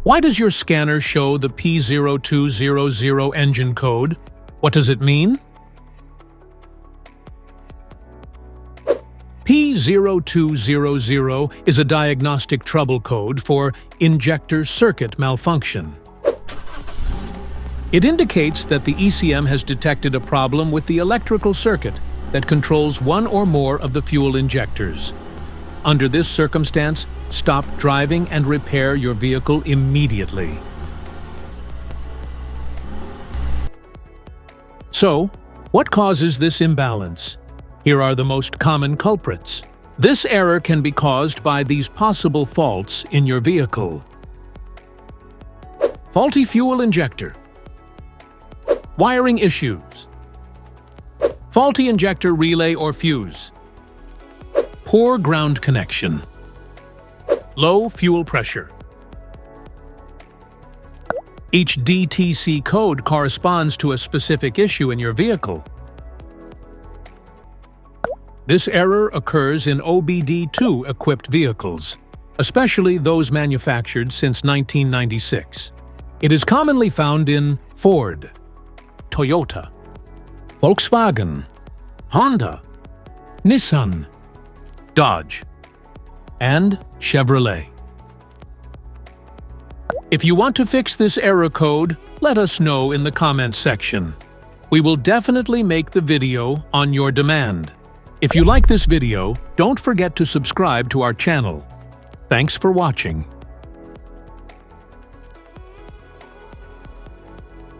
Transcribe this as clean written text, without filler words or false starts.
Why does your scanner show the P0200 engine code? What does it mean? P0200 is a diagnostic trouble code for injector circuit malfunction. It indicates that the ECM has detected a problem with the electrical circuit that controls one or more of the fuel injectors. Under this circumstance, stop driving and repair your vehicle immediately. So, what causes this imbalance? Here are the most common culprits. This error can be caused by these possible faults in your vehicle. Faulty fuel injector. Wiring issues. Faulty injector relay or fuse. Poor ground connection. Low fuel pressure. Each DTC code corresponds to a specific issue in your vehicle. This error occurs in OBD2 equipped vehicles, especially those manufactured since 1996. It is commonly found in Ford, Toyota, Volkswagen, Honda, Nissan, Dodge, and Chevrolet. If you want to fix this error code, let us know in the comments section. We will definitely make the video on your demand. If you like this video, don't forget to subscribe to our channel. Thanks for watching.